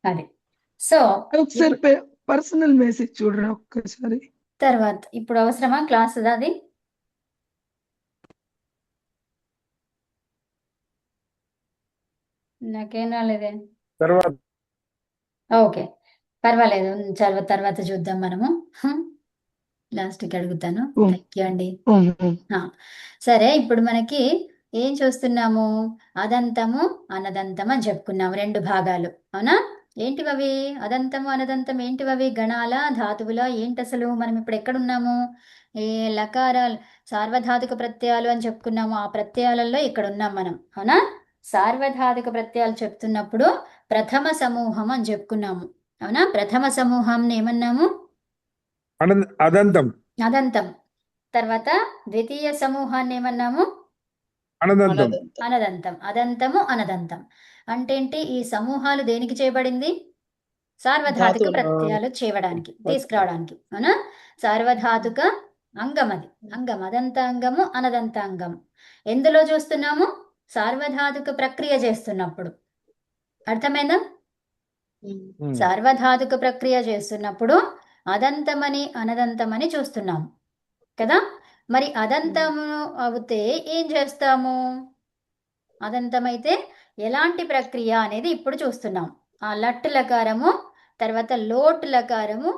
అది. సో ఒకసారి personal message చూడరా ఒక్కసారి. తర్వాత ఇప్పుడు అవసరమా క్లాస్ అది? నాకేం రాలేదే. తర్వాత ఓకే, పర్వాలేదు, తర్వాత చూద్దాం మనము. లాస్ట్కి అడుగుతాను. థ్యాంక్ యూ అండి. సరే, ఇప్పుడు మనకి ఏం చూస్తున్నాము? అదంతము అనదంతం అని చెప్పుకున్నాము, రెండు భాగాలు. అవునా? ఏంటివి అవి? అదంతము అనదంతం ఏంటివి అవి? గణాల, ధాతువుల, ఏంటి అసలు? మనం ఇప్పుడు ఎక్కడున్నాము? ఏ లకారాలు, సార్వధాతుక ప్రత్యయాలు అని చెప్పుకున్నాము, ఆ ప్రత్యయాలలో ఇక్కడ ఉన్నాం మనం. అవునా? సార్వధాతుక ప్రత్యయాలు చెప్తున్నప్పుడు ప్రథమ సమూహం అని చెప్పుకున్నాము. అవునా? ప్రథమ సమూహాన్ని ఏమన్నాము? అదంతం. అదంతం. తర్వాత ద్వితీయ సమూహాన్ని ఏమన్నాము? అనదంతం. అనదంతం. అదంతము అనదంతం అంటే ఏంటి? ఈ సమూహాలు దేనికి చేయబడింది? సార్వధాతుక ప్రత్యయాలు చేయడానికి, తీసుకురావడానికి. అవునా? సార్వధాతుక అంగం అది. అంగం, అదంత అంగము, అనదంత అంగం. ఎందులో చూస్తున్నాము? సార్వధాతుక ప్రక్రియ చేస్తున్నప్పుడు. అర్థమైందా? సార్వధాతుక ప్రక్రియ చేస్తున్నప్పుడు అదంతమని అనదంతమని చూస్తున్నాము కదా. మరి అదంతము అవుతే ఏం చేస్తాము? అదంతమైతే ఎలాంటి ప్రక్రియ అనేది ఇప్పుడు చూస్తున్నాం. ఆ లట్ లకారము, తర్వాత లోట్ లకారము,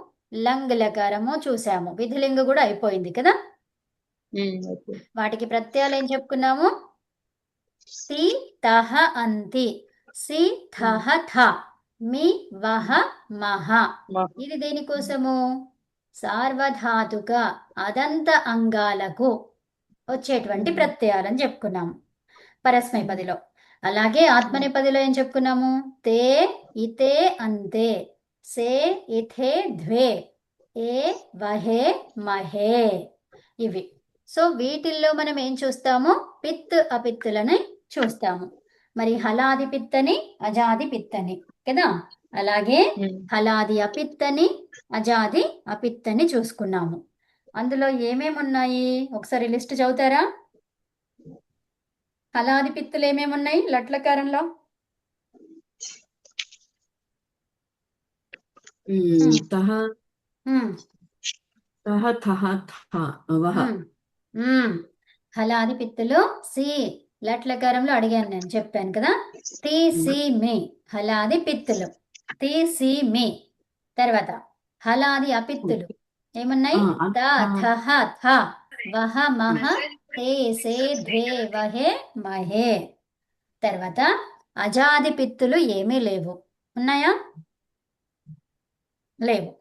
లంగ్ లకారము చూసాము. విధిలింగ కూడా అయిపోయింది కదా. వాటికి ప్రత్యయాలు ఏం చెప్పుకున్నాము? సి తహ అంతి, సి థహ థ, మీ వహ మహ. ఇది దేనికోసము? సార్వధాతుక అదంత అంగాలకు వచ్చేటువంటి ప్రత్యయాలని చెప్పుకున్నాము పరస్మైపదిలో. అలాగే ఆత్మనేపదిలో ఏం చెప్పుకున్నాము? తే ఇతే అంతే, సే ఇథే ద్వే, ఏ వహే మహే. ఇవి. సో వీటిల్లో మనం ఏం చూస్తాము? పిత్ అపిత్తులని చూస్తాము. మరి హలాది పిత్తని, అజాది పిత్తని కదా. అలాగే హలాది అపిత్తని, అజాది అపిత్తని చూసుకున్నాము. అందులో ఏమేమి ఉన్నాయి ఒకసారి లిస్ట్ చదువుతారా? హలాది పిత్తులు ఏమేమి ఉన్నాయి లట్లకారంలో? తహ తహ థహ థ వహ. హలాది పిత్తులు సి లట్లకారంలో అడిగాను, నేను చెప్పాను కదా. తి సి మీ హలాది పిత్తులు, తి సి మీ. తర్వాత హలాది అపిత్తులు ఏమున్నాయి? త థహ థ, వహ మహ, తే సే ధ్వే వహే మహే. తర్వాత అజాది పిత్తులు ఏమీ లేవు, ఉన్నాయా? లేవు.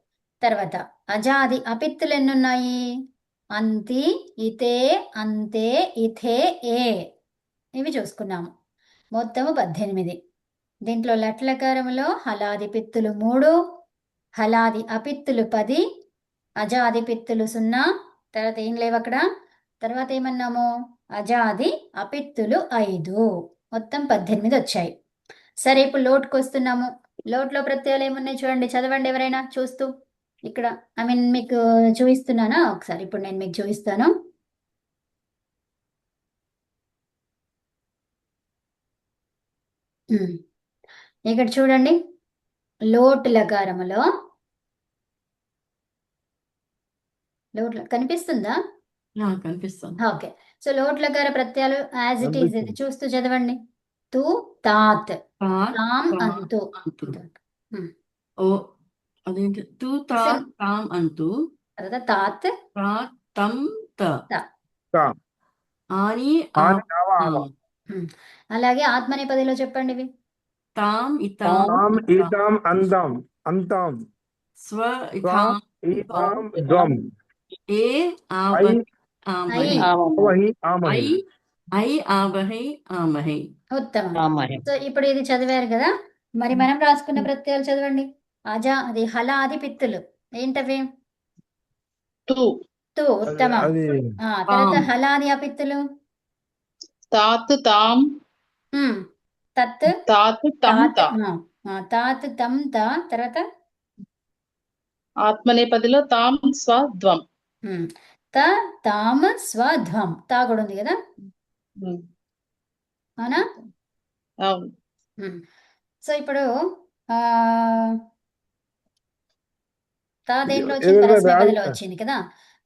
తర్వాత అజాది అపిత్తులు ఎన్నున్నాయి? అంతి, ఇతే, అంతే, ఇథే, ఏ. ఇవి చూసుకున్నాము. మొత్తము 18. దీంట్లో లట్లకారములో హలాది పిత్తులు 3, హలాది అపిత్తులు 10, అజాది పిత్తులు 0. తర్వాత ఏం లేవు అక్కడ. తర్వాత ఏమన్నాము? అజాది అపిత్తులు 5. మొత్తం 18 వచ్చాయి. సరే, ఇప్పుడు లోటుకు వస్తున్నాము. లోట్లో ప్రత్యయాలు ఏమున్నాయి చూడండి, చదవండి ఎవరైనా చూస్తూ. ఇక్కడ మీకు చూపిస్తున్నానా? ఒకసారి ఇప్పుడు నేను మీకు చూపిస్తాను. ఇక్కడ చూడండి, లోటు లకారములో లోటు కనిపిస్తుందా? కనిపిస్తుంది. ఓకే. సో లోటు లకార ప్రత్యయాలు యాజ్ ఇట్ ఈజ్ ఇది చూస్తూ చదవండి. తు తాత్, తాం అంతు. ఓ అదేంటి? తు తాం అంతు, తర్వాత తాత్ తం త, ఆని అలాగే ఆత్మనేపదిలో చెప్పండి ఇవి. తాం ఇతాం ఇతాం అంతం అంతం, స్వ ఇతాం ఇతాం ధ్వం, ఏ ఆవహి ఆమహి, ఆమహి, ఐ ఆవహి ఆమహి. ఉత్తమం. సో ఇప్పుడు ఇది చదివారు కదా. మరి మనం రాసుకున్న ప్రత్యయాలు చదవండి. అది హలాది పిత్తులు ఏంటవి? తు, ఉత్తమం. తర్వాత హలాది అపిత్తులు తాత్ తాం తత్ తాత్ తం త. తాత్ తం త. తర్వాత ఆత్మనేపదిలో తాం స్వధ్వం. త తామ స్వధ్వం. తా కూడా ఉంది కదా, అవునా? అవును. సో ఇప్పుడు ఆ తా దేంట్లో వచ్చింది? ఎదురుగా పరస్మైపదిలో రాదు. వచ్చింది కదా,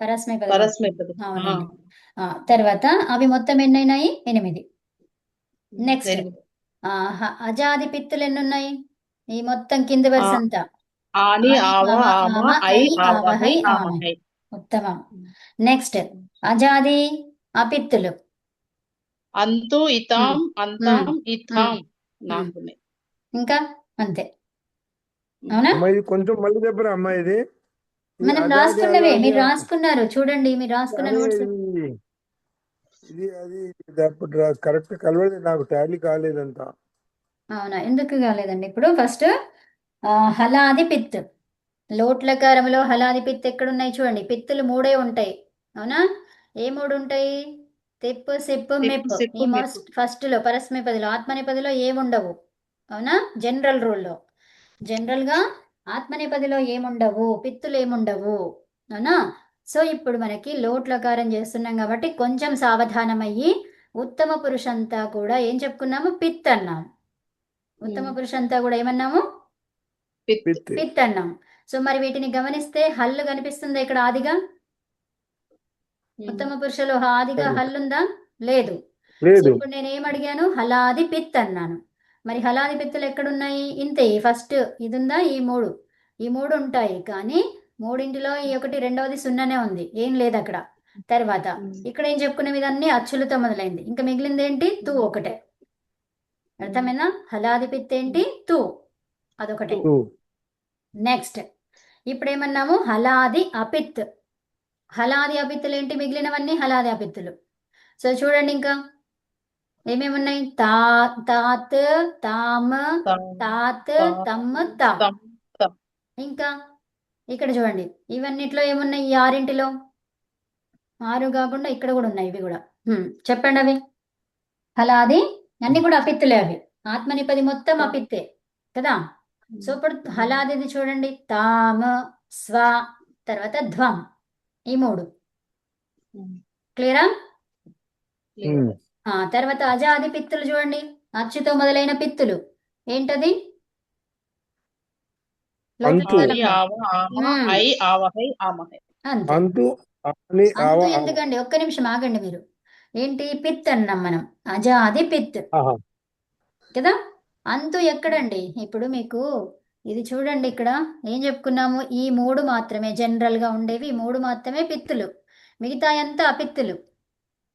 పరస్మైపదిలో పరస్మైపది. వచ్చింది. అవునండి. తర్వాత అవి మొత్తం ఎన్నైనాయి? 8. నెక్స్ట్ ఎనిమిది. అజాది పిత్తులు ఎన్నున్నాయి? ఈ మొత్తం కింది వరుస అంతా. ఆని ఆని, ఆవ ఆమ, ఆమ ఆమ, ఐ ఐ, ఆవహై ఆవహై, ఆమై. ఆమహై. ఉత్తమం. నెక్స్ట్ అజాది అపిత్తులు. అంతు ఇతాం అంతాం ఇథాం. నాకున్నాయి. ఇంకా అంతే. అవునా? అమ్మ ఇది కొంచెం మళ్ళీ చెప్పరా అమ్మ ఇది మనం అజాది రాసుకున్నవే, అజాది మీరు రాసుకున్నారు చూడండి, మీరు రాసుకున్న అదే నోట్స్. ఇది అది అప్పుడు కరెక్ట్ కలవదు, నాకు టాలీ కాలేదంతా. అవునా, ఎందుకు కాలేదండి? ఇప్పుడు ఫస్ట్ హలాది పిత్. లోట్లకారంలో హలాది పిత్ ఎక్కడున్నాయి చూడండి. పిత్తులు 3 ఉంటాయి. అవునా? ఏ 3 ఉంటాయి? తిప్పు, సిప్పు, తిప్పు, మెప్పు. సిప్పు, ఈ మెప్పు. ఫస్ట్లో పరస్మైపదిలో, ఆత్మనేపదిలో ఏముండవు. అవునా? జనరల్ రూల్లో జనరల్గా ఆత్మనేపదిలో ఏముండవు, పిత్తులు ఏముండవు. అవునా? సో ఇప్పుడు మనకి లోట్లకారం చేస్తున్నాం కాబట్టి కొంచెం సావధానమయ్యి, ఉత్తమ పురుషంతా కూడా ఏం చెప్పుకున్నాము? పిత్ అన్నాం. ఉత్తమ పురుషంతా కూడా ఏమన్నాము? పిత్. పిత్ పిత్ అన్నాం. సో మరి వీటిని గమనిస్తే హల్లు కనిపిస్తుందా ఇక్కడ ఆదిగా? ఉత్తమ పురుషులో ఆదిగా హల్లుందా? లేదు. సో లేదు. ఇప్పుడు నేను ఏం అడిగాను? హలాది పిత్ అన్నాను. మరి హలాది పిత్తులు ఎక్కడున్నాయి? ఇంతే. ఫస్ట్ ఇది ఉందా? ఈ మూడు ఉంటాయి. కానీ మూడింటిలో ఈ ఒకటి రెండవది సున్నానే ఉంది, ఏం లేదు అక్కడ. తర్వాత ఇక్కడ ఏం చెప్పుకునే ఇదన్నీ అచ్చులతో మొదలైంది. ఇంకా మిగిలింది ఏంటి? తూ ఒకటే. అర్థమైనా? హలాది పిత్ ఏంటి? తూ, అదొకటే. టూ. నెక్స్ట్ ఇప్పుడు ఏమన్నాము? హలాది అపిత్. హలాది అపిత్తులు ఏంటి? మిగిలినవన్నీ హలాది అపిత్తులు. సో చూడండి ఇంకా ఏమేమి ఉన్నాయి? తాత్, తామ్, తాత్, తమ్, తా. ఇంకా ఇక్కడ చూడండి, ఇవన్నిట్లో ఏమున్నాయి? ఈ 6 6 కాకుండా ఇక్కడ కూడా ఉన్నాయి. ఇవి కూడా చెప్పండి అవి. హలాది అన్ని కూడా అపిత్తులే అవి. ఆత్మనిపది మొత్తం అపిత్తే కదా. సో ఇప్పుడు హలాదిది చూడండి, తామ్, స్వ, తర్వాత ధ్వం. ఈ 3 క్లియరా? తర్వాత అజాది పిత్తులు చూడండి, అచ్చుతో మొదలైన పిత్తులు. ఏంటది? అంతు. ఆని ఆవ ఆమ ఐ ఆవహై ఆమహై. అంతే. అంతు అని ఆవ అంతు ఎందుకండి? ఒక్క నిమిషం ఆగండి మీరు. ఏంటి? పిత్ అన్నాం మనం, అజాది పిత్ ఆహా. కదా. అంతు ఎక్కడండి? ఇప్పుడు మీకు ఇది చూడండి, ఇక్కడ ఏం చెప్పుకున్నాము? ఈ 3 మాత్రమే జనరల్ గా ఉండేవి, ఈ 3 మాత్రమే పిత్తులు, మిగతా అంతా అపిత్తులు.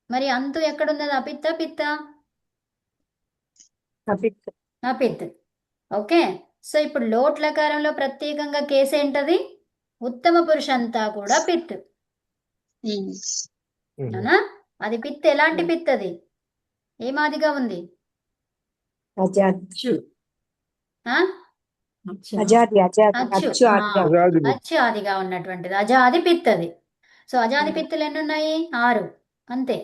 మరి అంతు ఎక్కడున్నది? అపిత్త పిత్త? అపిత్. ఓకే. సో ఇప్పుడు లోట్లకారంలో ప్రత్యేకంగా కేసు ఏంటది? ఉత్తమ పురుషంతా కూడా పిత్. అవునా? అది పిత్. ఎలాంటి పిత్ అది? ఏమాదిగా ఉంది? అచ్చు. ఆ? అజాది అజాది అచ్చు. అచ్చు ఆదిగా అజాది పిత్. అచ్చు ఆదిగా ఉన్నటువంటిది అజాది పిత్ అది. సో అజాది పిత్తులు ఎన్ని ఉన్నాయి? 6. అంతే,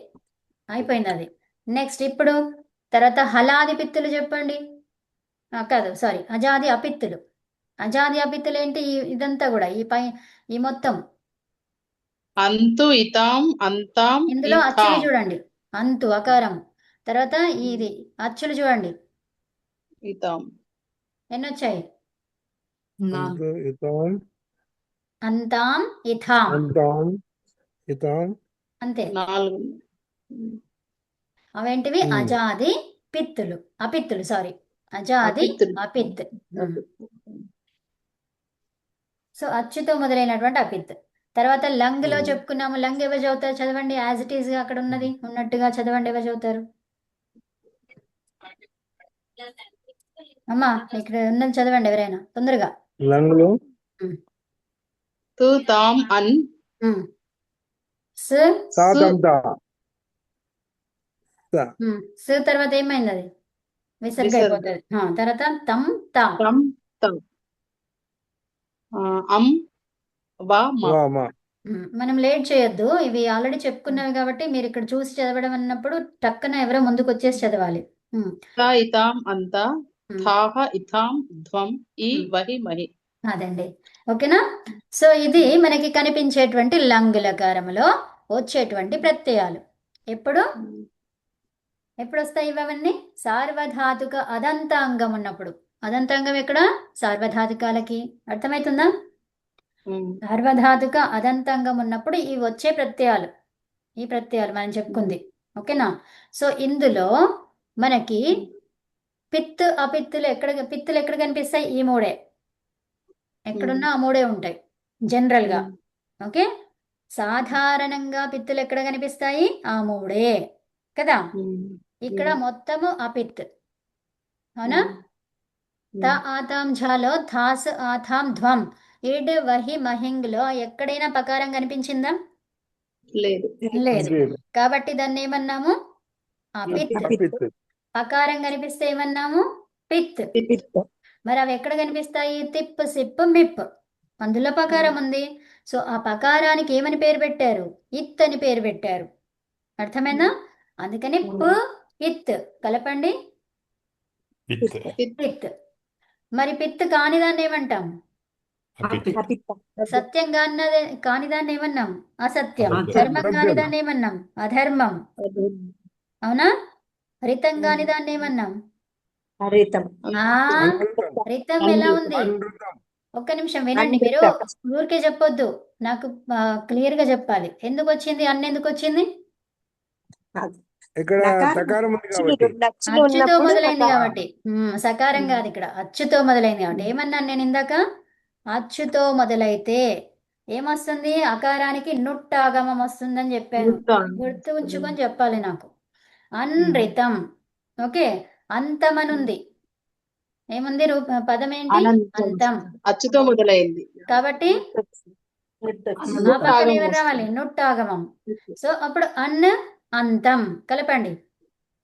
అయిపోయింది అది. నెక్స్ట్ ఇప్పుడు తర్వాత హలాది పిత్తులు చెప్పండి. కాదు, సారీ, అజాది అపిత్తులు. అజాది అపిత్తులు ఏంటి? ఇదంతా కూడా ఈ మొత్తం అంతు ఇతాం అంతాం ఇందులో అచ్చులు ఇథాం. చూడండి, అంతు అకారం. తర్వాత ఇది అచ్చులు చూడండి, ఇతాం. ఎన్నొచ్చాయి? అంతు ఇతాం అంతాం, ఇథాం. అంతాం ఇతాం. అంతే. 4. అవేంటివి? అజాది పిత్తులు, అపిత్తులు, సారీ, అజాది అపిత్తులు. అపిత్. సో అచ్చుతో మొదలైనటువంటి అపిత్. తర్వాత లంగ్ లో చెప్పుకున్నాము. లంగ్ ఎవరు చదువుతారు? చదవండి, యాజ్ ఇట్ ఈస్ గా అక్కడ ఉన్నది ఉన్నట్టుగా చదవండి. ఎవరు చదువుతారు? అమ్మా ఇక్కడ ఉన్నది చదవండి ఎవరైనా తొందరగా. లంగులు తు తాం అన్ స్, సాతంతా స్ తర్వాత ఏమైంది? అది విసర్గ అయిపోతుంది. తర్వాత తం, తా. తం తం. అం వా మా. వామ. మనం లేట్ చేయొద్దు, ఇవి ఆల్రెడీ చెప్పుకున్నవి కాబట్టి మీరు ఇక్కడ చూసి చదవడం అన్నప్పుడు టక్కన ఎవరో ముందుకు వచ్చేసి చదవాలి. తా ఇతాం అంత థాహ ఇథాం ధ్వం ఈ వహి మహి. అదండి. ఓకేనా? సో ఇది మనకి కనిపించేటువంటి లంగులకారములో వచ్చేటువంటి ప్రత్యయాలు. ఎప్పుడు వస్తాయి ఇవన్నీ? సార్వధాతుక అదంతాంగం ఉన్నప్పుడు. అదంతాంగం ఎక్కడ? సార్వధాతుకాలకి. అర్థమవుతుందా? ఉమ్, సార్వధాతుక అదంతాంగం ఉన్నప్పుడు ఈ వచ్చే ప్రత్యయాలు, ఈ ప్రత్యయాలు మనం చెప్పుకుంది. ఓకేనా? సో ఇందులో మనకి పిత్ అపిత్తులు పిత్తులు ఎక్కడ కనిపిస్తాయి? ఈ మూడే. ఎక్కడున్నా ఆ మూడే ఉంటాయి జనరల్గా. ఉమ్, ఓకే, సాధారణంగా పిత్తులు ఎక్కడ కనిపిస్తాయి? ఆ మూడే కదా. ఉమ్, ఇక్కడ మొత్తము అపిత్. అవునా? త ఉమ్. ఆతాం ఝాలో ధాస్ ఆథాం ధ్వం ఇడ్ వహి మహింగ్లో ఎక్కడైనా పకారం కనిపించిందా? లేదు. లేదు. లేదు. కాబట్టి దాన్ని ఏమన్నాము? అపిత్. అపిత్. పకారం కనిపిస్తే ఏమన్నాము? పిత్. పిత్. మరి అవి ఎక్కడ కనిపిస్తాయి? తిప్ సిప్ మిప్. అందులో పకారం ఉంది. సో ఆ పకారానికి ఏమని పేరు పెట్టారు? ఇత్ అని పేరు పెట్టారు. అర్థమైందా? అందుకని ప్ ఇత్ కలపండి, పిత్ పిత్. మరి పిత్ కానిదాన్ని ఏమంటాం? అపిత్ అపిత్. సత్యం కానిదాన్ని ఏమన్నాం? అసత్యం. అసత్యం. ధర్మం కానిదాన్ని ఏమన్నాం? అధర్మం. అవునా? రితం కానిదాన్ని ఏమన్నాం? రితం. ఆ అనృతం. రితం ఎలా ఉంది? అనృతం. ఒక్క నిమిషం వినండి. మీరు ఊరికే చెప్పొద్దు, నాకు క్లియర్ గా చెప్పాలి. ఎందుకు వచ్చింది? ఎందుకు వచ్చింది? ఇక్కడ నకారం తకారం ఉంది అచ్చులు కాబట్టి. రెండు అచ్చులు అచ్చుతో ఉన్నప్పుడు మొదలైంది నకారం. కాబట్టి. సకారం కాదు, ఇక్కడ అచ్చుతో మొదలైంది కాబట్టి. ఏమన్నాను నేను ఇందాక? అచ్చుతో మొదలైతే ఏమొస్తుంది? అకారానికి నుట్టాగమం వస్తుందని చెప్పాను. గుర్తు ఉంచుకొని చెప్పాలి నాకు. అన్రితం. ఓకే, అంతమనుంది. ఏముంది? పదం ఏంటి? అంతం. అచ్చుతో మొదలైంది. కాబట్టి ఆ పక్కన ఏమని రావాలి? నుట్టాగమం. సో అప్పుడు అంతం కలపండి.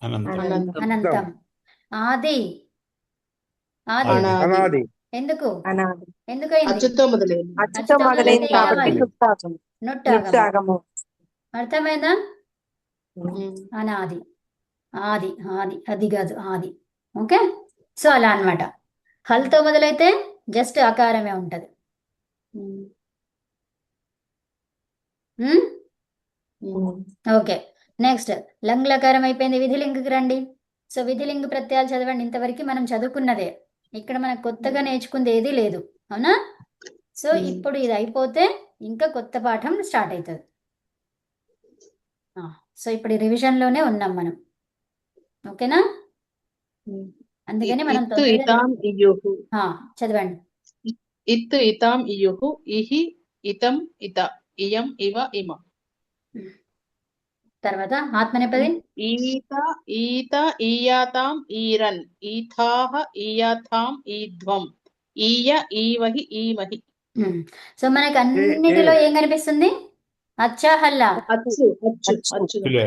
అనంతం అనంతం. అనంతం. ఆది. ఆది ఆది. అనాది. ఎందుకు? అనాది. ఎందుకైంది? అచ్చుతో మొదలైంది. అచ్చుతో మొదలైంది కాబట్టి ఏమవ్వాలి? నుట్టాగం. నుట్టాగమం. నుట్టాగము. అర్థమైందా? ఉమ్, అనాది. ఆది. ఆది అది కాదు, ఆది. ఓకే, సో అలా అన్నమాట. హల్తో మొదలైతే జస్ట్ అకారమే ఉంటది. ఉమ్, ఉమ్? ఉమ్. ఓకే, నెక్స్ట్ లంగ్ లకారం అయిపోయింది. విధిలింగకి రండి. సో విధిలింగ ప్రత్యయాలు చదవండి. ఇంతవరకు మనం చదువుకున్నదే. ఇక్కడ మనకు కొత్తగా నేర్చుకుంది ఏదీ లేదు. అవునా? సో ఇప్పుడు ఇది అయిపోతే ఇంకా కొత్త పాఠం స్టార్ట్ అవుతుంది. సో ఇప్పుడు ఈ రివిజన్లోనే ఉన్నాం మనం. ఓకేనా? అందుకని మనం ఇత్తు ఇతాం ఇయుహు. చదవండి. ఇత్తు ఇతాం ఇయుహు. ఇహి ఇతం ఇత. ఇయం ఇవ ఇమ. తర్వాత ఆత్మనేపది. ఈత ఈత ఈయాతాం ఈరన్. ఈథాహ ఈయాథాం ఈధ్వం. ఈయ ఈవహి ఈమహి. సో మనకి అన్నిటిలో ఏం కనిపిస్తుంది? అచ్చా హల్లా? అచ్చు అచ్చు అచ్చు. పిలే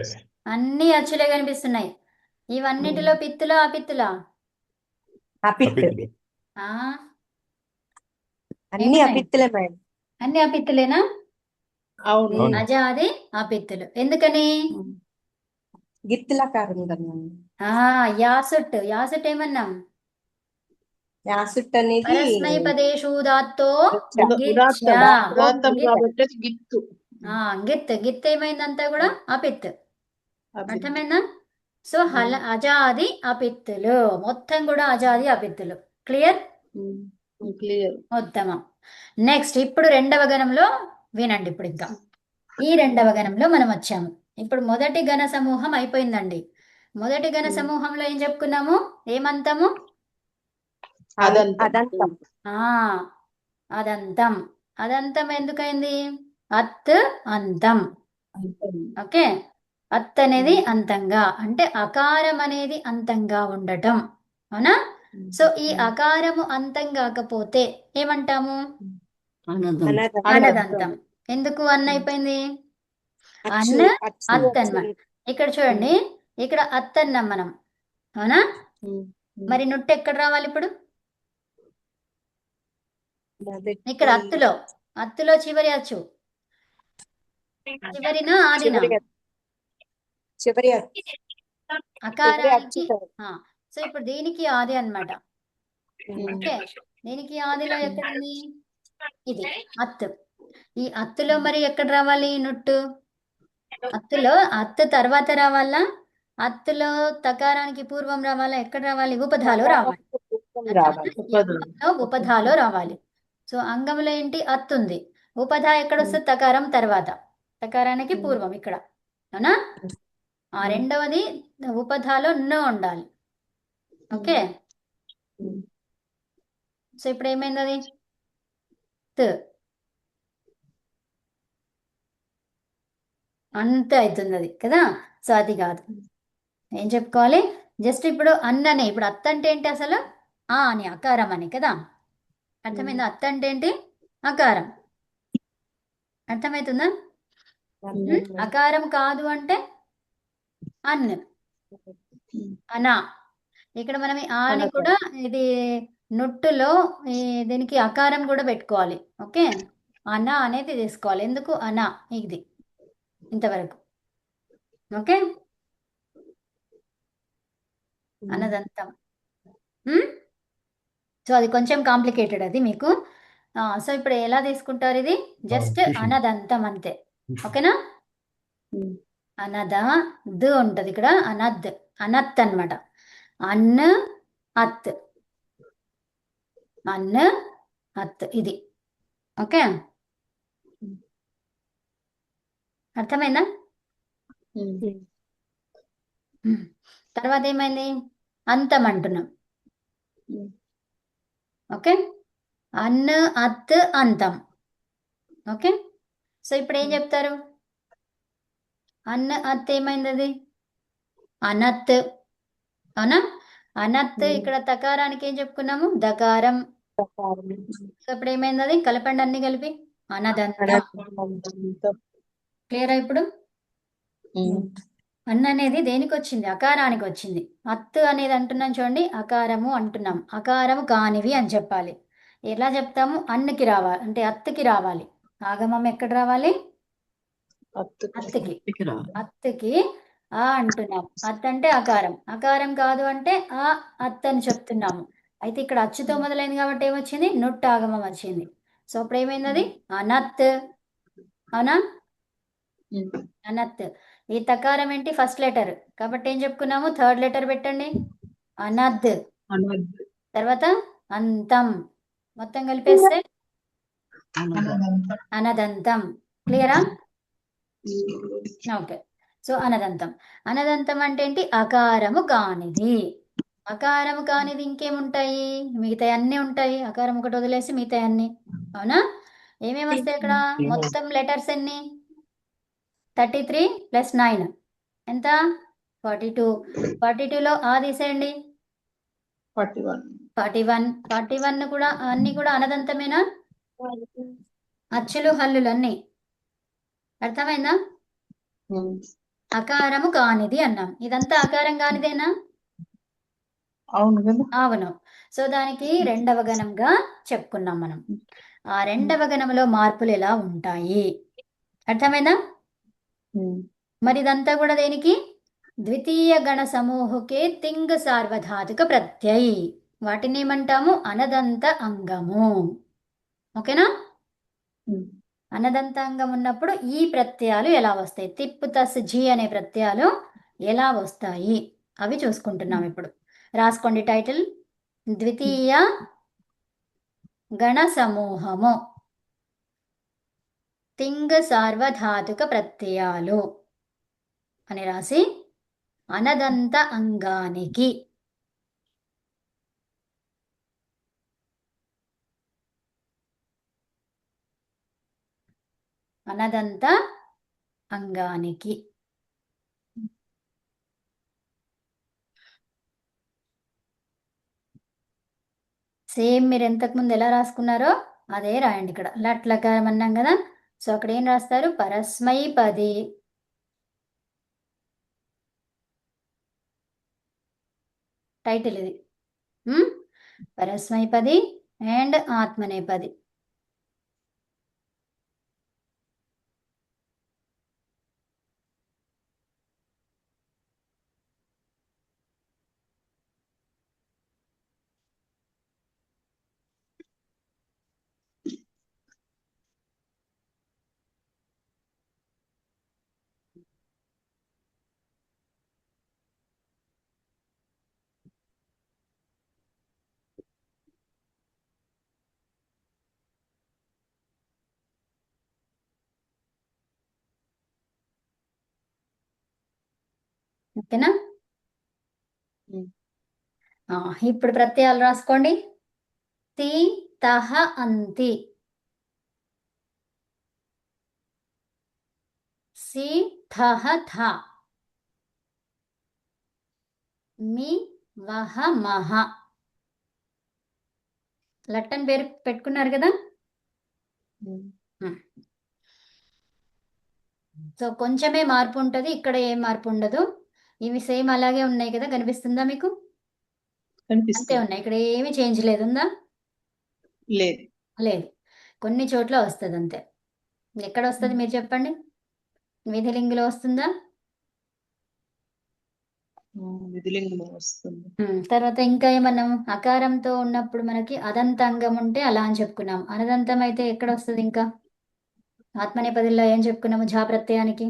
అన్ని అచ్చులే కనిపిస్తున్నాయి. ఇవన్నిటిలో పిత్తులా అపిత్తులా? అపిత్. అపిత్ ఆ, అన్ని ఏమున్నాయి? అపిత్తులే మేడం. అన్ని అపిత్తులేనా? అవును. అవును. అజాది అపిత్తులు. ఎందుకని? గిత్తులకారం కదా. యాసుట్. యాసుట్ ఏమన్నాం? యాసుట్ అనేది పరస్మై పదేషు దాత్తో ఉదాత్తం. ఉదాత్తం కాబట్టి అది గిత్తు. గిత్. గిత్ ఏమైందంతా కూడా అపిత్. అభివృద్ధి. అర్థమైందా? సో అజాది అపిత్తులు మొత్తం కూడా అజాది అపిత్తులు. క్లియర్? క్లియర్. ఉత్తమం. నెక్స్ట్ ఇప్పుడు రెండవ గణంలో వినండి. ఇప్పుడు ఇంకా ఈ రెండవ గణంలో మనం వచ్చాము. ఇప్పుడు మొదటి గణ సమూహం అయిపోయిందండి. మొదటి గణ సమూహంలో ఏం చెప్పుకున్నాము? ఏమంతము? అదంతం. అదంతం. అదంతం. అదంతం ఎందుకైంది? అత్ అంతం. ఓకే, అత్ అనేది అంతంగా, అంటే అకారం అనేది అంతంగా ఉండటం. అవునా? సో ఈ అకారము అంతం కాకపోతే ఏమంటాము? అనంతం. అనదంతం. ఎందుకు అన్న అయిపోయింది? అన్న అత్ అన్నమాట. ఇక్కడ చూడండి, ఇక్కడ అత్ అన్నాం మనం. అవునా? మరి నుట్టు ఎక్కడ రావాలి ఇప్పుడు? ఇక్కడ అత్తులో చివరి అచ్చు. చివరినా ఆదినా? చివరి అకారానికి. సో ఇప్పుడు దీనికి ఆది అన్నమాట. ఓకే, దీనికి ఆదిలో ఎక్కడుంది? ఇది అత్తు. ఈ అత్తులో మరి ఎక్కడ రావాలి నుట్టు? అత్తులో అత్తు తర్వాత రావాలా? అత్తులో తకారానికి పూర్వం రావాలా? ఎక్కడ రావాలి? ఉపధాలో రావాలి. రావాలి. యంగంలో ఉపధాలో రావాలి. సో అంగంలో ఏంటి అత్ ఉంది. ఉపధ ఎక్కడ వస్తుంది? తకారం తర్వాత, తకారానికి పూర్వం ఇక్కడ, అవునా? రెండవది ఉపధాలో న ఉండాలి. ఓకే, సో ఇప్పుడు ఏమైంది అది? త్ అంతే అవుతుంది అది కదా. సో అది కాదు. ఏం చెప్పుకోవాలి? జస్ట్ ఇప్పుడు అన్ననే, ఇప్పుడు అత్త అంటే ఏంటి అసలు? అని అకారం అని కదా. అర్థమైందా? అత్త అంటే ఏంటి? అకారం. అర్థమవుతుందా? అకారం కాదు అంటే అన్, అనా. ఇక్కడ మనం ఈ ఆని కూడా ఇది నొట్టులో ఈ దీనికి అకారం కూడా పెట్టుకోవాలి. ఓకే, అనా అనేది తీసుకోవాలి. ఎందుకు? అనా ఇది ఇంతవరకు. ఓకే, అనదంతం. సో అది కొంచెం కాంప్లికేటెడ్ అది మీకు. సో ఇప్పుడు ఎలా తీసుకుంటారు? ఇది జస్ట్ చూసింది. అనదంతం అంతే. ఓకేనా? అనద ద ఉంటుంది ఇక్కడ, అనద్ అనత్ అనమాట. అన్ అత్, అన్ అత్ ఇది. ఓకే, అర్థమైందా? తర్వాత ఏమైంది? అంతం అంటున్నాం. ఓకే, అన్ అత్ అంతం. ఓకే, సో ఇప్పుడు ఏం చెప్తారు? అన్ అత్ ఏమైంది? అది అనత్, అవునా? అనత్ ఇక్కడ తకారానికి ఏం చెప్పుకున్నాము? దకారం. సో ఇప్పుడు ఏమైంది? అది కలపండి అన్ని కలిపి, అనదంతం. క్లియర్ ఇప్పుడు? అన్ అనేది దేనికి వచ్చింది? అకారానికి వచ్చింది. అత్తు అనేది అంటున్నాం చూడండి, అకారము అంటున్నాం. అకారము కానివి అని చెప్పాలి. ఎలా చెప్తాము? అన్నుకి రావాలి అంటే అత్తుకి రావాలి. ఆగమం ఎక్కడ రావాలి? అత్తుకి. అత్తుకి ఆ అంటున్నాం. అత్ అంటే అకారం, అకారం కాదు అంటే ఆ అత్ అని చెప్తున్నాము. అయితే ఇక్కడ అచ్చుతో మొదలైంది కాబట్టి ఏమొచ్చింది? నుట్టు ఆగమం వచ్చింది. సో అప్పుడు ఏమైంది? అది అనత్, అవునా? అనత్. ఈ తకారం ఏంటి? ఫస్ట్ లెటర్ కాబట్టి ఏం చెప్పుకున్నాము? థర్డ్ లెటర్ పెట్టండి, అనద్. తర్వాత అంతం, మొత్తం కలిపేస్తే అనదంతం. క్లియరా? Okay, so అనదంతం. అనదంతం అంటే ఏంటి? అకారము కానిది. అకారము కానిది ఇంకేముంటాయి? మిగతా అన్నీ ఉంటాయి. అకారం ఒకటి వదిలేసి మిగతా అన్ని, అవునా? ఏమేమి వస్తాయి అక్కడ? మొత్తం లెటర్స్ ఎన్ని? 33 + 9 ఎంత? 42. 42లో ఆ తీసేయండి, 41. 41 కూడా అన్ని కూడా అనదంతమేనా? అచ్చులు హల్లులు అన్ని. అర్థమైందా? అకారము కానిది అన్నాం. ఇదంతా అకారం కానిదేనా? అవును కదా. అవును. సో దానికి రెండవ గణంగా చెప్పుకున్నాం మనం. ఆ రెండవ గణంలో మార్పులు ఎలా ఉంటాయి? అర్థమైందా? మరి ఇదంతా కూడా దేనికి? ద్వితీయ గణ సమూహకే తింగ్ సార్వధాతుక ప్రత్యయ్. వాటిని ఏమంటాము? అనదంత అంగము. ఓకేనా? అనదంత అంగం ఉన్నప్పుడు ఈ ప్రత్యయాలు ఎలా వస్తాయి? తిప్పు తస్ జీ అనే ప్రత్యయాలు ఎలా వస్తాయి అవి చూసుకుంటున్నాం ఇప్పుడు. రాసుకోండి టైటిల్, ద్వితీయ గణ సమూహము తింగ్ సార్వధాతుక ప్రత్యయాలు అని రాసి అనదంత అంగానికి అనదంత అంగానికి సేమ్ మీరు ఇంతకుముందు ఎలా రాసుకున్నారో అదే రాయండి. ఇక్కడ లట్లకారం అన్నాం కదా. సో అక్కడ ఏం రాస్తారు? పరస్మైపది, టైటిల్ ఇది. పరస్మైపది అండ్ ఆత్మనేపది. ఓకేనా? ఉమ్. ఇప్పుడు ప్రత్యయాలు రాసుకోండి. తి తహ అంతి, సి థహ థ, మీ వహ మహ. లట్టన్ పేరు పెట్టుకున్నారు కదా? ఉమ్. సో కొంచెమే మార్పు ఉంటుంది, ఇక్కడ ఏం మార్పు ఉండదు. ఇవి సేమ్ అలాగే ఉన్నాయి కదా, కనిపిస్తుందా మీకు? అంతే కనిపిస్తుంది. ఉన్నాయి, ఇక్కడ ఏమీ చేంజ్ లేదు. ఉందా? లేదు. లేదు, కొన్ని చోట్ల వస్తుంది అంతే. ఎక్కడ వస్తుంది మీరు చెప్పండి? విధిలింగులో వస్తుందా? విధిలింగంలో వస్తుంది. తర్వాత ఇంకా ఏమన్నాం? అకారంతో ఉన్నప్పుడు మనకి అదంతాంగం ఉంటే అలా అని చెప్పుకున్నాం. అనదంతం అయితే ఎక్కడ వస్తుంది? ఇంకా ఆత్మనేపదిలో ఏం చెప్పుకున్నాము? ఝా ప్రత్యయానికి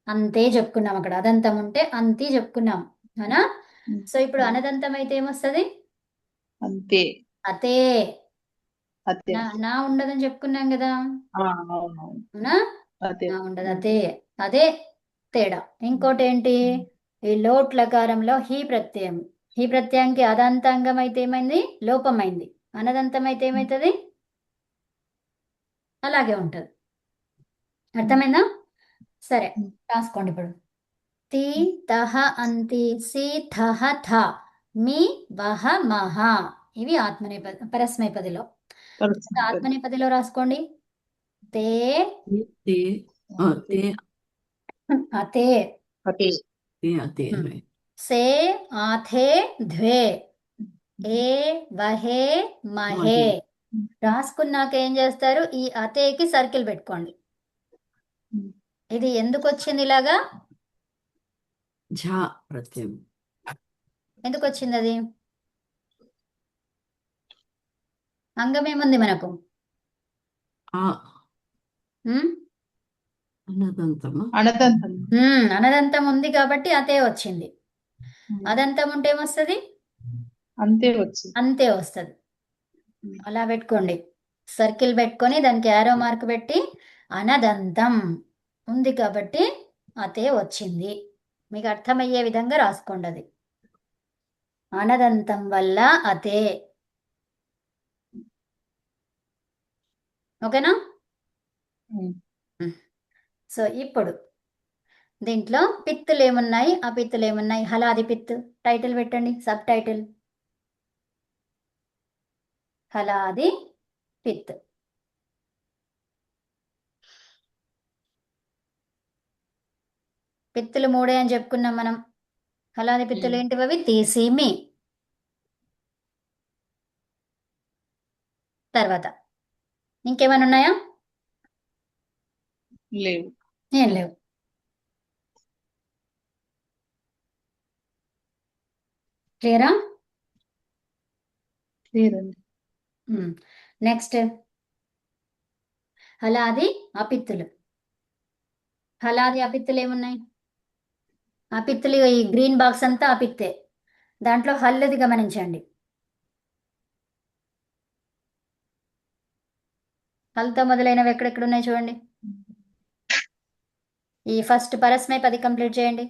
అంతే చెప్పుకున్నాం. అక్కడ అదంతం ఉంటే అంతి చెప్పుకున్నాం, అవునా? సో ఇప్పుడు అనదంతం అయితే ఏమొస్తుంది? అంతే. అతే. అదే. నా ఉండదని చెప్పుకున్నాం కదా, అవునవును. అవునా? అదే. నా ఉండదు, అదే. అదే తేడా. ఇంకోటి ఏంటి? ఈ లోట్ లకారంలో హీ ప్రత్యయం. హీ ప్రత్యయానికి అదంతాంగం అయితే ఏమైంది? లోపమైంది. అనదంతం అయితే ఏమవుతుంది? అలాగే ఉంటుంది. అర్థమైందా? సరే, రాసుకోండి ఇప్పుడు. తి తహ అంతి, సి థహ థ, మీ వహ మహ. ఇవి ఆత్మనేపది పరస్మైపదిలో. ఆత్మనేపదిలో రాసుకోండి. తే ते ते అతే, అతే. ते సే ఆథే ద్వే, ఏ వహే మహే. రాసుకున్నాక ఏం చేస్తారు? ఈ అతేకి సర్కిల్ పెట్టుకోండి. ఇది ఎందుకు వచ్చింది ఇలాగా? झा प्रत्यय ఎందుకు వచ్చింది అది? అంగం ఏముంది మనకు? आ ఉమ్? अनदन्तम అనదంతం. అనదంతం ఉంది కాబట్టి అతే వచ్చింది. అదంతం ఉంటే ఏమొస్తుంది? అంతే వచ్చింది. అంతే వస్తుంది. అలా పెట్టుకోండి, సర్కిల్ పెట్టుకొని దానికి యారో మార్క్ పెట్టి అనదంతం ఉంది కాబట్టి అతే వచ్చింది. మీకు అర్థమయ్యే విధంగా రాసుకోండి. అది అనదంతం వల్ల అతే. ఓకేనా? సో ఇప్పుడు దీంట్లో పిత్తులు ఏమున్నాయి, అపిత్తులు ఏమున్నాయి? హలాది పిత్తు టైటిల్ పెట్టండి, సబ్ టైటిల్ హలాది పిత్. పిత్తులు మూడే అని చెప్పుకున్నాం మనం. హలాది పిత్తులు ఏంటివి? అవి తీసిమి. తర్వాత ఇంకేమైనా ఉన్నాయా? లేవు. ఏం లేవు. క్లియరా? లేదండి. నెక్స్ట్ హలాది అపిత్తులు. హలాది అపిత్తులు ఏమున్నాయి? అపిత్తులు ఈ గ్రీన్ బాక్స్ అంతా అపిత్తే. దాంట్లో హల్లుది గమనించండి. హల్తో మొదలైనవి ఎక్కడెక్కడ ఉన్నాయి చూడండి. ఈ ఫస్ట్ పరస్మైపది కంప్లీట్ చేయండి.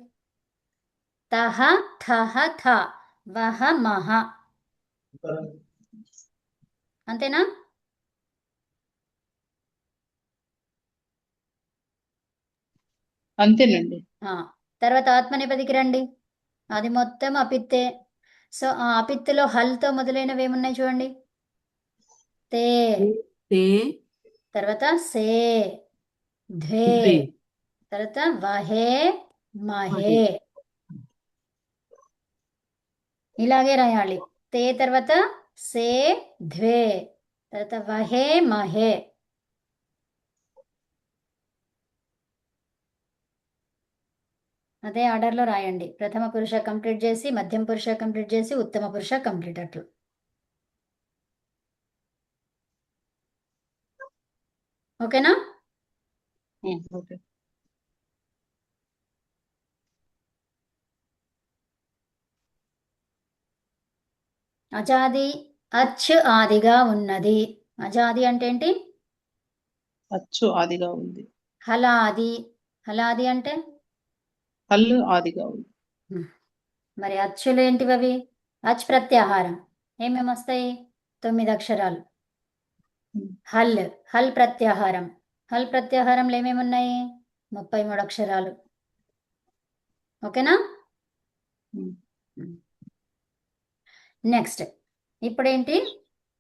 తహ థహ థ, వహ మహ. అంతేనా? అంతేనండి. తర్వాత ఆత్మనేపదికి రండి. అది మొత్తం అపిత్తే. సో ఆ అపిత్తులో హల్తో మొదలైనవి ఏమున్నాయి చూడండి. తే, ते తర్వాత సే, ధ్వే, द्वे తర్వాత వహే మహే. महे ఇలాగే రాయాలి. తే తర్వాత సే, ధ్వే, తర్వాత వహే మహే. అదే ఆర్డర్లో రాయండి. ప్రథమ పురుష కంప్లీట్ చేసి, మధ్యమ పురుష కంప్లీట్ చేసి, ఉత్తమ పురుష కంప్లీట్ అట్లు. ఓకేనా? ఓకే. అజాది అచ్ ఆదిగా ఉన్నది. అజాది అంటే ఏంటి? అచ్చు ఆదిగా ఉంది. హలాది. హలాది అంటే హల్లు ఆదిగా ఉంది. మరి అచ్చులు ఏంటివి అవి? అచ్ ప్రత్యాహారం ఏమేమి వస్తాయి? 9 అక్షరాలు. హల్ హల్ ప్రత్యాహారం. హల్ ప్రత్యాహారంలో ఏమేమి ఉన్నాయి? 33 అక్షరాలు. ఓకేనా? నెక్స్ట్ ఇప్పుడేంటి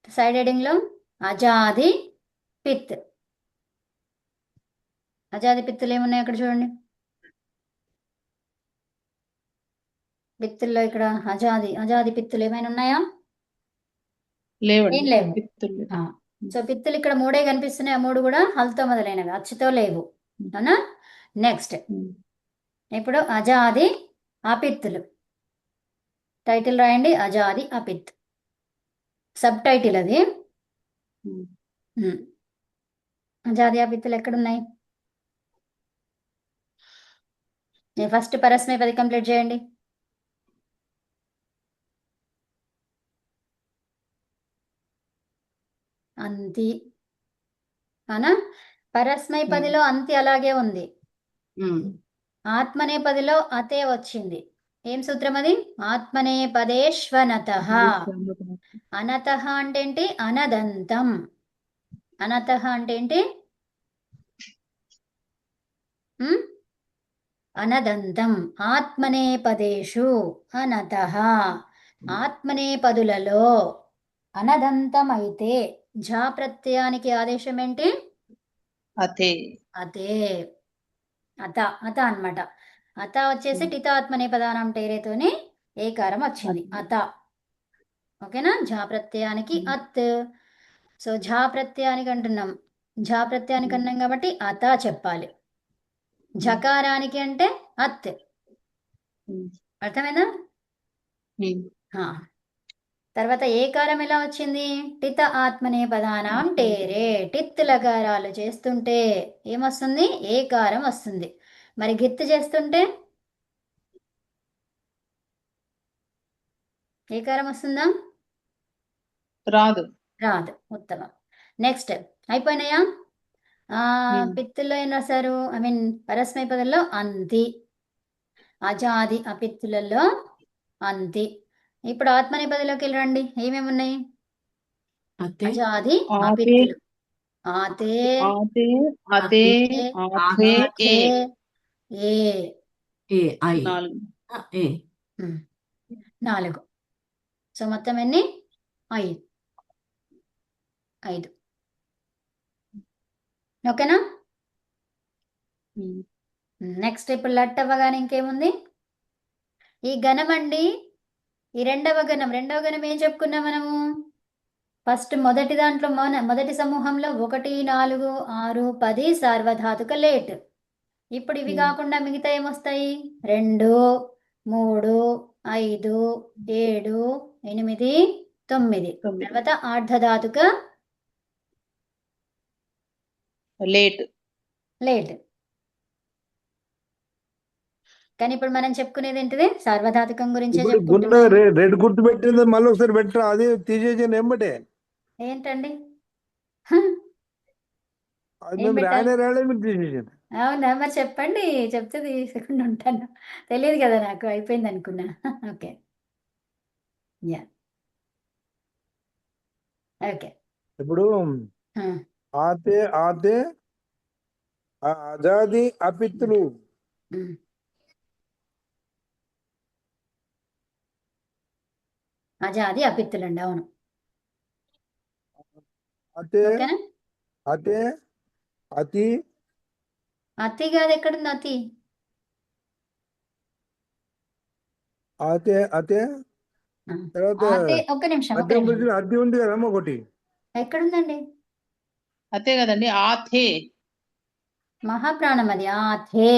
సైడ్ హెడింగ్లో అజాది పిత్. అజాది పిత్తులు ఏమున్నాయి అక్కడ చూడండి. పిత్తుల్లో ఇక్కడ అజాది పిత్తులు ఏమైనా ఉన్నాయా? లేవండి. ఏం లేవు. పిత్తులు లేవు. సో పిత్తులు ఇక్కడ 3 కనిపిస్తున్నాయి. ఆ 3 కూడా హల్తో మొదలైనవి, అచ్చుతో లేవు. అవునా? నెక్స్ట్ ఇప్పుడు అజాది అపిత్తులు. టైటిల్ రాయండి, అజాది అపిత్. సబ్ టైటిల్ అది. అజాది అపిత్తులు ఎక్కడున్నాయి? ఫస్ట్ పరస్మై పది కంప్లీట్ చేయండి. అంతి అవునా? పరస్మై పదిలో అంతి అలాగే ఉంది. ఆత్మనేపదిలో అతే వచ్చింది. ఏం సూత్రం అది? ఆత్మనేపదేష్వనతః. అనతః అంటే ఏంటి? అనదంతం. అనతః అంటే ఏంటి? అనదంతం. ఆత్మనేపదేషు అనతః. ఆత్మనేపదులలో అనదంతం అయితే ఝా ప్రత్యయానికి ఆదేశం ఏంటి? అతే. అతే. అత అత అన్నమాట. అత వచ్చేసి టితాత్మనేపదానం టేరేతోని ఏకారం వచ్చింది. అత. ఓకేనా? ఝా ప్రత్యయానికి అత్. సో ఝా ప్రత్యయానికి అంటున్నాం. ఝా ప్రత్యయానికి అన్నాం కాబట్టి అత చెప్పాలి. ఝకారానికి అంటే అత్. అర్థమైందా? తర్వాత ఏకారం ఎలా వచ్చింది? టిత ఆత్మనేపదానాం టేరే. టిత్ లకారాలు చేస్తుంటే ఏమొస్తుంది? ఏకారం వస్తుంది. మరి గిత్తు చేస్తుంటే ఏకారం వస్తుందా? రాదు. రాదు. ఉత్తమం. నెక్స్ట్ అయిపోయినాయా? పిత్తుల్లో ఏం రాశారు? ఐ మీన్ పరస్మై పదంలో అంతి. అజాది అపిత్తులలో అంతి. ఇప్పుడు ఆత్మనేపదిలోకి వెళ్ళండి. ఏమేమి ఉన్నాయి? అతే అజాది ఆతే. అపిత్తులు. ఆతే ఆతే అతే ఆతే ఏ. ఏ ఏ ఐ 4. ఏ 4. సో మొత్తం ఎన్ని? 5. ఓకేనా? నెక్స్ట్ ఇప్పుడు లట్ అవ్వగానే ఇంకేముంది? ఈ గణం అండి. ఈ రెండవ గణం ఏం చెప్పుకున్నాం మనము? ఫస్ట్ మొదటి దాంట్లో మొదటి సమూహంలో 1, 4, 6, 10 సార్వధాతుక లేట్. ఇప్పుడు ఇవి కాకుండా మిగతా ఏమొస్తాయి? 2, 3, 5, 7, 8, 9. తర్వాత ఆర్ధధాతుక లేట్. కానీ ఇప్పుడు మనం చెప్పుకునేది ఏంటిది? సార్వధాతుకం గురించే ఇప్పుడు గుండె చెప్పుకుంటున్నాం. రెడ్ గుర్తు పెట్టింది మళ్ళీ ఒకసారి పెట్టరా? అది తీసేసాను ఎంబటే. ఏంటండి? అది ఏం మేము పెట్టాలి? రాయలే మీరు తీసేసాను. అవునా? మరి చెప్పండి, చెప్తే తీసుకుండా ఉంటాను. తెలియదు కదా నాకు, అయిపోయింది అనుకున్నా. ఓకే. Yeah okay. ఇప్పుడు ఆతే ఆతే అజాది అపిత్తులు. అజాది అపిత్తులండి. అవును. అతే ఓకేనా? అతే అతి అతి కాదు, ఎక్కడుంది అతి? అతే అతే తర్వాత అతి. ఒక్క నిమిషం. అతి ఉంది కదమ్మా ఒకటి. ఎక్కడుందండి? అతే కదండి. ఆథే. మహాప్రాణం అది. ఆథే.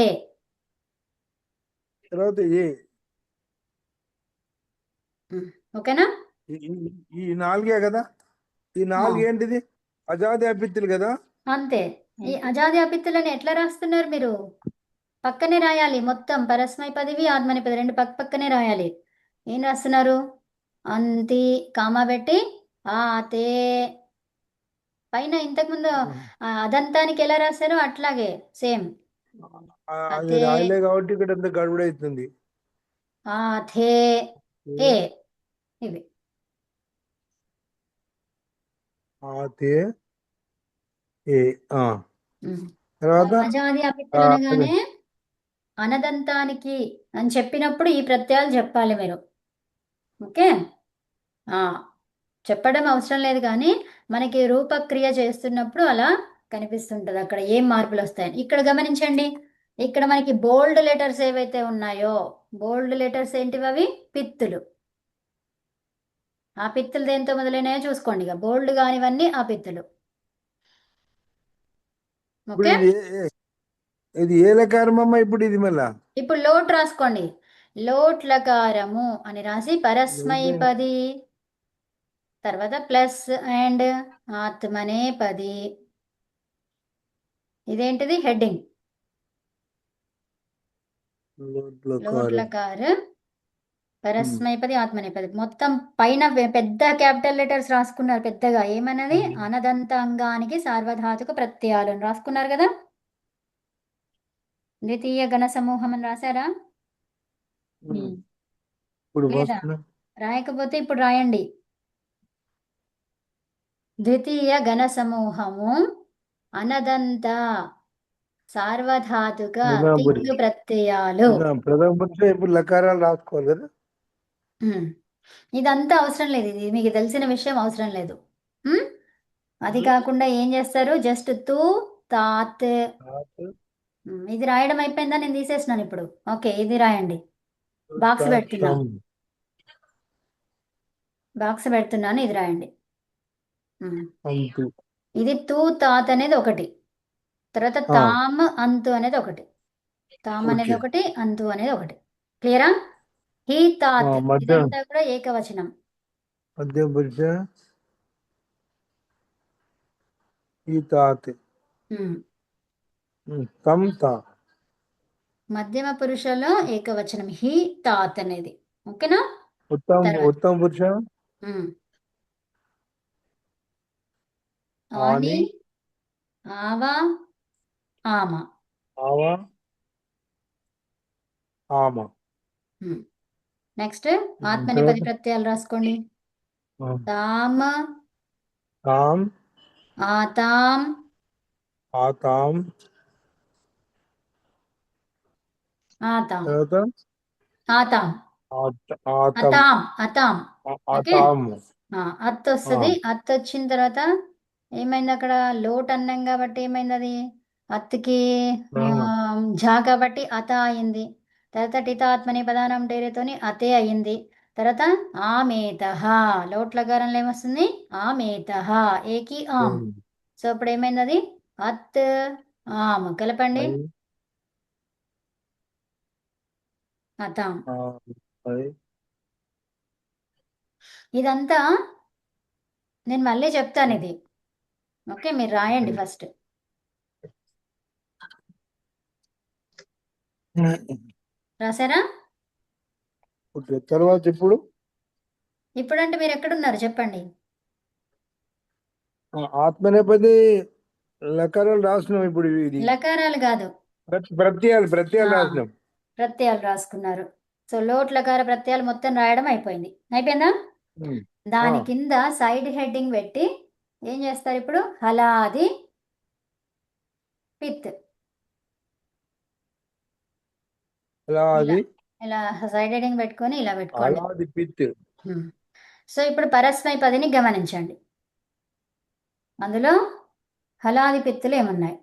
తర్వాత ఏ. ఓకేనా? ఈ 4 కదా. ఈ 4 ఏంటిది? అజాది అపిత్తులు కదా. అంతే. ఈ అజాది అపిత్తులని ఎట్లా రాస్తున్నారు మీరు? పక్కనే రాయాలి మొత్తం. పరస్మై పదివి ఆత్మనేపది 2 పక్కనే రాయాలి. ఏం రాస్తున్నారు? అంతి కామా పెట్టి ఆతే. పైన ఇంతకుముందు అదంతానికి ఎలా రాశారో అట్లాగే సేమ్. అది అతే రాయలే కాబట్టి ఇక్కడ ఎంత గడుబుడవుతుంది. ఆథే ఏ ఇవి ఆతే ఏ ఆ ఉమ్. తర్వాత అజాది అపిత్తులు అదే అనగానే అనదంతానికి అని చెప్పినప్పుడు ఈ ప్రత్యయాలు చెప్పాలి మీరు. ఓకే ఆ చెప్పడం అవసరం లేదు, కానీ మనకి రూపక్రియ చేస్తున్నప్పుడు అలా కనిపిస్తుంటది అక్కడ ఏం మార్పులు వస్తాయని. ఇక్కడ గమనించండి, ఇక్కడ మనకి బోల్డ్ లెటర్స్ ఏవైతే ఉన్నాయో, బోల్డ్ లెటర్స్ ఏంటివి? అవి పిత్తులు. ఆ పిత్తులు దేంతో మొదలైనాయో చూసుకోండి. ఇక బోల్డ్ కానివన్నీ ఆ పిత్తులు. ఇప్పుడు ఓకే ఇది ఏ లకారం అమ్మా ఇప్పుడు ఇది మళ్ళా? ఇప్పుడు లోట్ రాసుకోండి. లోట్ లకారము అని రాసి పరస్మైపది తర్వాత ప్లస్ అండ్ ఆత్మనేపది. ఇదేంటిది? హెడ్డింగ్. లోట్ లకారం. లకార పరస్మైపది ఆత్మనేపది. మొత్తం పైన పెద్ద క్యాపిటల్ లెటర్స్ రాసుకున్నారు పెద్దగా. ఏమన్నది? అనదంతాంగానికి సార్వధాతుక ప్రత్యయాలు అని రాసుకున్నారు కదా. ద్వితీయ గణ సమూహం అని రాశారా? ఇప్పుడు లేదా? వస్తున్నా. రాయకపోతే ఇప్పుడు రాయండి. ద్వితీయ గణ సమూహము అనదంత సార్వధాతుక ప్రథమ పురుష. తింగు ప్రత్యయాలు. ప్రథమ పురుష ఇప్పుడు లకారాలు రాసుకోవాలి కదా. ఉమ్. ఇదంతా అవసరం లేదు, ఇది మీకు తెలిసిన విషయం అవసరం లేదు. అది కాకుండా ఏం చేస్తారు? జస్ట్ తూ తాత్. ఇది రాయడం అయిపోయిందా? నేను తీసేసినాను ఇప్పుడు. ఓకే, ఇది రాయండి. బాక్స్ పెడుతున్నాను, బాక్స్ పెడుతున్నాను, ఇది రాయండి. ఇది తూ తాత్ అనేది ఒకటి, తర్వాత తామ్ అంతు అనేది ఒకటి, తామ్ అనేది ఓకే. ఒకటి, అంతు అనేది ఒకటి. క్లియరా? హీ తాత్ మధ్య ఇదంతా కూడా ఏకవచనం. మధ్యమ పురుష ఈ తాత్ ఉమ్. తం తా. మధ్యమ పురుషలో ఏకవచనం హీ తాత్ అనేది. ఓకేనా? ఉత్తమ తర్వాత పురుష ఉమ్. ఆని ఆని ఆవా ఆమ. ఆవా ఆమ. నెక్స్ట్ ఆత్మనేపది ప్రత్యయాలు రాసుకోండి. తామ్ తాం ఆతాం ఆతాం ఆతాం తర్వాత ఆతాం ఆతం అతాం అతాం. ఓకే, ఆతాం. అత్ వస్తుంది. అత్ వచ్చిన తర్వాత ఏమైంది? అక్కడ లోట్ అన్నాం కాబట్టి ఏమైంది? అది అత్తుకి ఝా కాబట్టి అత అయింది. తర్వాత టితాత్మని పదానం డేరేతోని అతే అయింది. తర్వాత ఆమేతః. లోట్ల గారంలో ఏమొస్తుంది? ఆమేతః. ఏకి ఆమ్. సో ఇప్పుడు ఏమైంది? అది అత్ ఆమ్. కలపండి. అతాం. ఇదంతా నేను మళ్ళీ చెప్తాను ఇది. ఓకే, మీరు రాయండి ఫస్ట్. రాసారా? ఓకే. తర్వాత ఇప్పుడంటే మీరు ఎక్కడున్నారు చెప్పండి. ఆత్మనేపది లకారాలు రాసినాం. ఇప్పుడు ఇది లకారాలు కాదు, ప్రత్యయాలు ఆ, రాసినాం. ప్రత్యయాలు రాసుకున్నారు. సో లోట్ లకార ప్రత్యయాలు మొత్తం రాయడం అయిపోయింది. అయిపోయిందా? దాని కింద సైడ్ హెడ్డింగ్ పెట్టి ఏం చేస్తారు ఇప్పుడు? హలాది పిత్. అలాది ఇలా సైడ్ హెడ్డింగ్ పెట్టుకొని ఇలా పెట్టుకోండి. అలాది పిత్. సో ఇప్పుడు పరస్మైపదిని గమనించండి. అందులో హలాది పిత్తులు ఏమున్నాయి?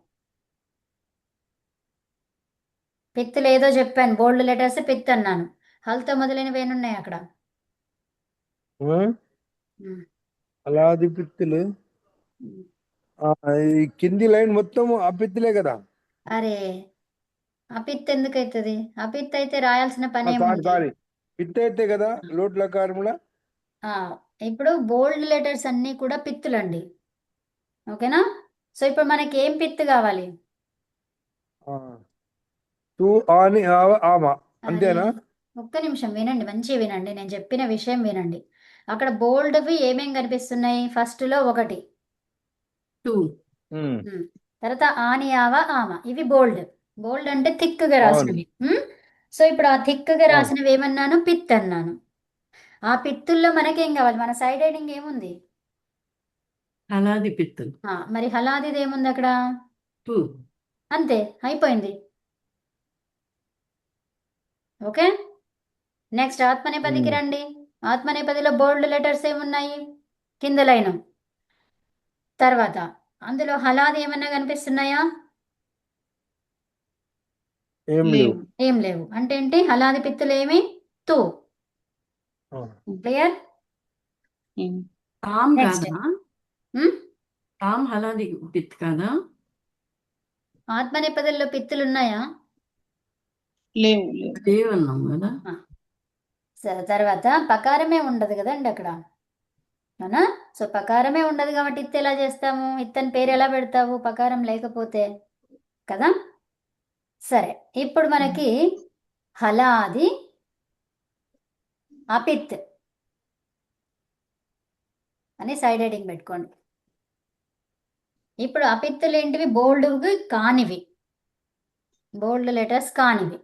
పిత్తులు ఏదో చెప్పాను, బోల్డ్ లెటర్స్ పిత్ అన్నాను. హల్తో మొదలైనవి ఏమున్నాయి అక్కడ? అలాది పిత్తులు. ఈ కింది లైన్ మొత్తం ఆ పిత్తులే కదా. అరే, అపిత్ ఎందుకు అవుతుంది? అపిత్ అయితే రాయాల్సిన పని సారీ ఏముంది? పిత్ అయితే కదా లోట్ లకారముల. ఇప్పుడు బోల్డ్ లెటర్స్ అన్నీ కూడా పిత్తులండి. ఓకేనా? సో ఇప్పుడు మనకి ఏం పిత్ కావాలి? తూ ఆని ఆమ. అంతేనా? ఒక్క నిమిషం వినండి, మంచిగా వినండి, నేను చెప్పిన విషయం వినండి. అక్కడ బోల్డ్వి ఏమేం కనిపిస్తున్నాయి? ఫస్ట్ లో ఒకటి, తర్వాత ఆని ఆవ ఆమ, ఇవి బోల్డ్. బోల్డ్ అంటే థిక్గా అవును. రాసినవి. సో ఇప్పుడు ఆ థిక్గా అవును. రాసినవి ఏమన్నాను? పిత్ అన్నాను. ఆ పిత్తుల్లో మనకేం కావాలి? మన సైడ్ హెడింగ్ ఏముంది? హలాది పిత్తులు మరి హలాదిది ఏముంది అక్కడ? పు అంతే, అయిపోయింది. ఓకే, నెక్స్ట్ ఆత్మనేపదికి ఉమ్. రండి. ఆత్మనేపదిలో బోల్డ్ లెటర్స్ ఏమున్నాయి? కింద లైను. తర్వాత అందులో హలాది ఏమన్నా కనిపిస్తున్నాయా? ఏం లేవు. లేవు. ఏం లేవు. అంటే ఏంటి? హలాది పిత్తులు ఏమి? తు. ఆ. క్లియర్? ఉమ్. తామ్ నెక్స్ట్ కాదా? తామ్ హలాది పిత్ కాదా? ఆత్మనేపదిలో పిత్తులు ఉన్నాయా? లేవు. లేవు. లేవన్నాం కదా. తర్వాత పకారమే ఉండదు కదండి అక్కడ, అవునా? సో పకారమే ఉండదు కాబట్టి ఇత్తు ఎలా చేస్తాము? ఇత్తని పేరు ఎలా పెడతావు పకారం లేకపోతే? కదా. సరే, ఇప్పుడు మనకి హలాది అపిత్ అని సైడ్ హెడింగ్ పెట్టుకోండి. ఇప్పుడు అపిత్తులు ఏంటివి? బోల్డ్ కానివి, బోల్డ్ లెటర్స్ కానివి.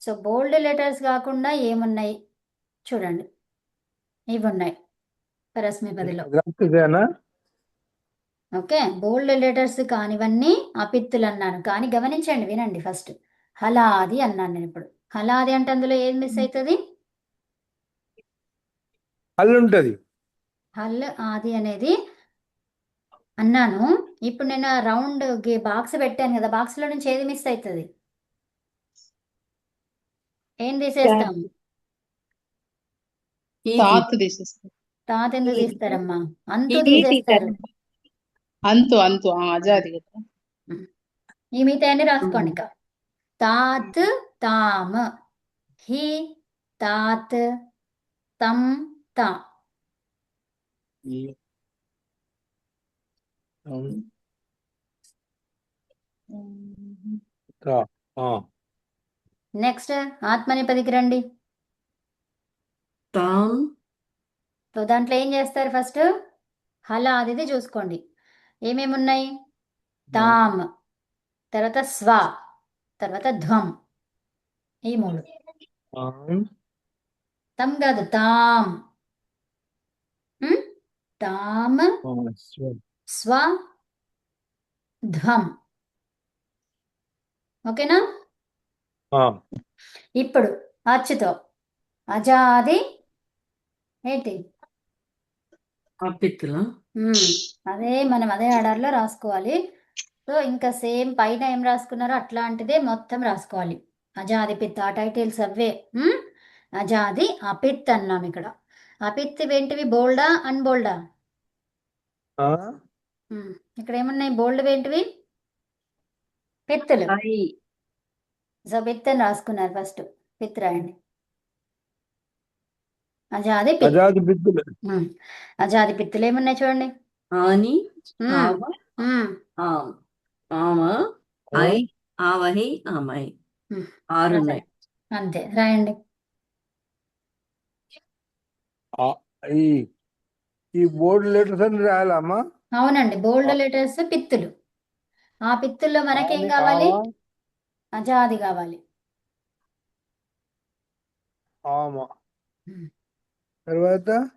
సో బోల్డ్ లెటర్స్ కాకుండా ఏమున్నాయి చూడండి. ఇవి ఉన్నాయి పరస్మైపదిలో. ఇదేనా? ఓకే, బోల్డ్ లెటర్స్ కానివన్నీ అపిత్తులు అన్నాను. కానీ గమనించండి, వినండి ఫస్ట్. హలాది అన్నాను నేను. ఇప్పుడు హలాది అంటే అందులో ఏం మిస్ అవుతుంది? హల్ ఉంటది. హల్ ఆది అనేది అన్నాను. ఇప్పుడు నేను రౌండ్ బాక్స్ పెట్టాను కదా, బాక్స్లో నుంచి ఏది మిస్ అవుతుంది? ఏం తీసేస్తాము? తాత్ తీసేస్తారు. తాత ఎందుకు తీస్తారమ్మా? అంతు ఈ తీసేస్తారు. అంతు అజాది కదా. ఈ మిగతా అన్ని రాసుకోండి. ఇక తాత్ తామ్, హి తాత్, తం తా. ఈ- అవును. తా. ఆ. నెక్స్ట్ ఆత్మనేపదికి రండి. తామ్ సో దాంట్లో ఏం చేస్తారు? ఫస్ట్ హలాదిది చూసుకోండి. ఏమేమి ఉన్నాయి? తామ్, తర్వాత స్వ, తర్వాత ధ్వం. ఈ మూడు. ఆమ్. తం కాదు, తామ్. తామ్, ఆ, స్వ. స్వ, ధ్వం. ఓకేనా? ఆ. ఇప్పుడు అచ్చుతో అజాది ఏంటి? అపిత్తులా అదే మనం అదే ఆర్డర్లో రాసుకోవాలి. సో ఇంకా సేమ్ పైన ఏం రాసుకున్నారో అట్లాంటిదే మొత్తం రాసుకోవాలి. అజాది పిత్, ఆ టైటిల్స్ అవే. అజాది అపిత్ అన్నాం ఇక్కడ. అపిత్ ఏంటివి? బోల్డా అన్బోల్డా? ఆ. ఇక్కడ ఏమున్నాయి? బోల్డ్ ఏంటివి? పిత్తులు. ఐ సో పిత్ అని రాసుకున్నారు. ఫస్ట్ పిత్ రాయండి. అజాది పిత్. అజాది బిద్దులు. అజాది పిత్తులు ఏమున్నాయి చూడండి. ఆని మ్మ్. ఆవ మ్మ్. ఆమ్ ఆమ ఐ ఆవహి ఆమై మ్మ్. 6 ఉన్నాయి. అంతే రాయండి. ఆ, ఈ ఈ బోర్డు లెటర్స్ అని రాయాలమ్మా? అవునండి, బోల్డ్ లెటర్స్ పిత్తులు. ఆ పిత్తుల్లో మనకేం ఆని, కావాలి? ఆవా, అజాది కావాలి. ఆమ. తర్వాత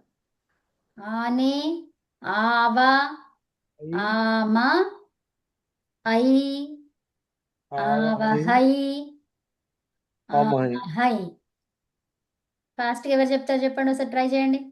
ఆని, ఆవ, ఐ, ఆమ, ఐ, ఆవహి, ఆవహై, ఆమహి. ఆమహై. ఫాస్ట్గా ఎవరు చెప్తారు చెప్పండి, ఒకసారి ట్రై చేయండి.